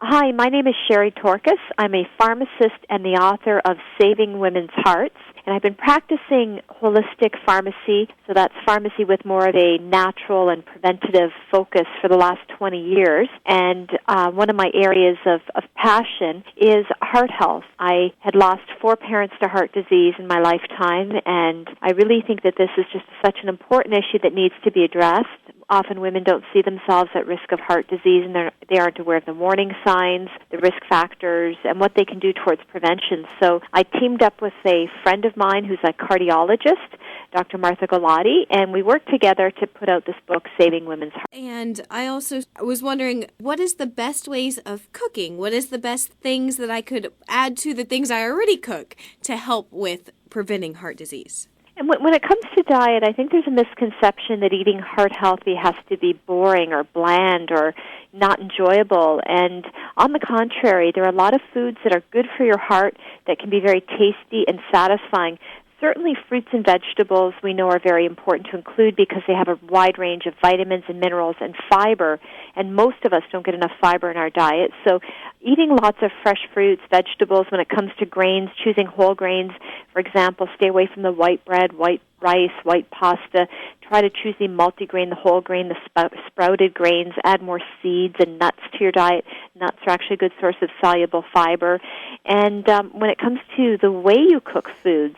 Hi, my name is Sherry Torkas. I'm a pharmacist and the author of Saving Women's Hearts. And I've been practicing holistic pharmacy, so that's pharmacy with more of a natural and preventative focus for the last 20 years. And one of my areas of passion is heart health. I had lost 4 parents to heart disease in my lifetime, and I really think that this is just such an important issue that needs to be addressed. Often women don't see themselves at risk of heart disease, and they aren't aware of the warning signs, the risk factors, and what they can do towards prevention. So I teamed up with a friend of mine who's a cardiologist, Dr. Martha Galati, and we worked together to put out this book, Saving Women's Hearts. And I also was wondering, what is the best ways of cooking? What is the best things that I could add to the things I already cook to help with preventing heart disease? And when it comes to diet, I think there's a misconception that eating heart healthy has to be boring or bland or not enjoyable. And on the contrary, there are a lot of foods that are good for your heart that can be very tasty and satisfying. Certainly fruits and vegetables we know are very important to include because they have a wide range of vitamins and minerals and fiber, and most of us don't get enough fiber in our diet. So eating lots of fresh fruits, vegetables, when it comes to grains, choosing whole grains, for example, stay away from the white bread, white rice, white pasta. Try to choose the multigrain, the whole grain, the sprouted grains. Add more seeds and nuts to your diet. Nuts are actually a good source of soluble fiber. And when it comes to the way you cook foods,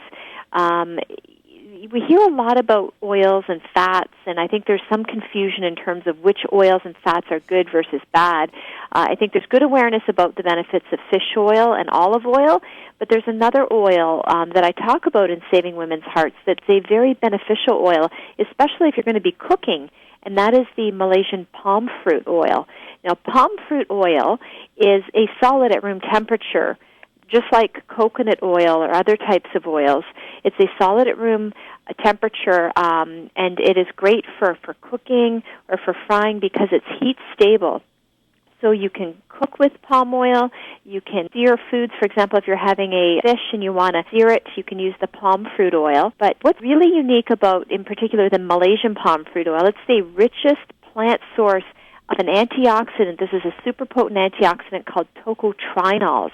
we hear a lot about oils and fats, and I think there's some confusion in terms of which oils and fats are good versus bad. I think there's good awareness about the benefits of fish oil and olive oil, but there's another oil that I talk about in Saving Women's Hearts that's a very beneficial oil, especially if you're going to be cooking, and that is the Malaysian palm fruit oil. Now, palm fruit oil is a solid at room temperature, just like coconut oil or other types of oils. It's a solid at room temperature, and it is great for cooking or for frying because it's heat stable. So you can cook with palm oil. You can sear foods. For example, if you're having a fish and you want to sear it, you can use the palm fruit oil. But what's really unique about, in particular, the Malaysian palm fruit oil, it's the richest plant source of an antioxidant. This is a super potent antioxidant called tocotrienols.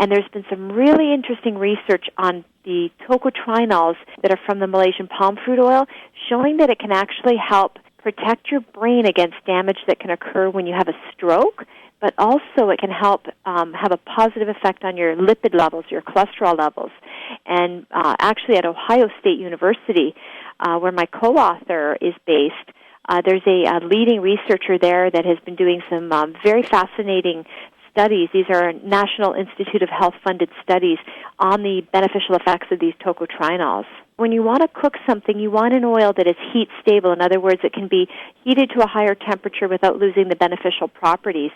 And there's been some really interesting research on the tocotrienols that are from the Malaysian palm fruit oil, showing that it can actually help protect your brain against damage that can occur when you have a stroke, but also it can help have a positive effect on your lipid levels, your cholesterol levels. And actually at Ohio State University, where my co-author is based, there's a leading researcher there that has been doing some very fascinating studies. These are National Institute of Health-funded studies on the beneficial effects of these tocotrienols. When you want to cook something, you want an oil that is heat stable. In other words, it can be heated to a higher temperature without losing the beneficial properties.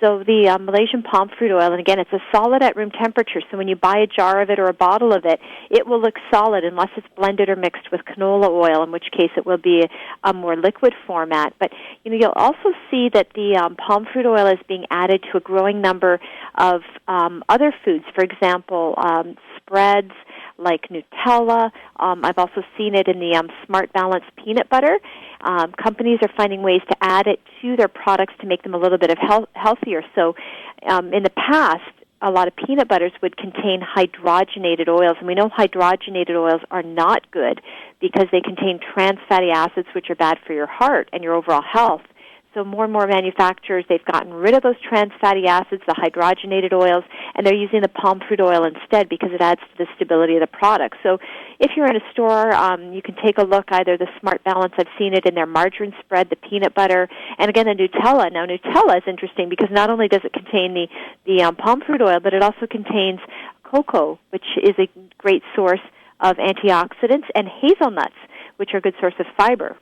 So the Malaysian palm fruit oil, and again, it's a solid at room temperature, so when you buy a jar of it or a bottle of it, it will look solid unless it's blended or mixed with canola oil, in which case it will be a more liquid format. But you'll also see that the palm fruit oil is being added to a growing number of other foods. For example, spreads, like Nutella. I've also seen it in the Smart Balance peanut butter. Companies are finding ways to add it to their products to make them a little bit healthier. So in the past, a lot of peanut butters would contain hydrogenated oils, and we know hydrogenated oils are not good because they contain trans fatty acids, which are bad for your heart and your overall health. So more and more manufacturers, they've gotten rid of those trans fatty acids, the hydrogenated oils, and they're using the palm fruit oil instead because it adds to the stability of the product. So if you're in a store, you can take a look, either the Smart Balance, I've seen it in their margarine spread, the peanut butter, and again the Nutella. Now Nutella is interesting because not only does it contain the palm fruit oil, but it also contains cocoa, which is a great source of antioxidants, and hazelnuts, which are a good source of fiber.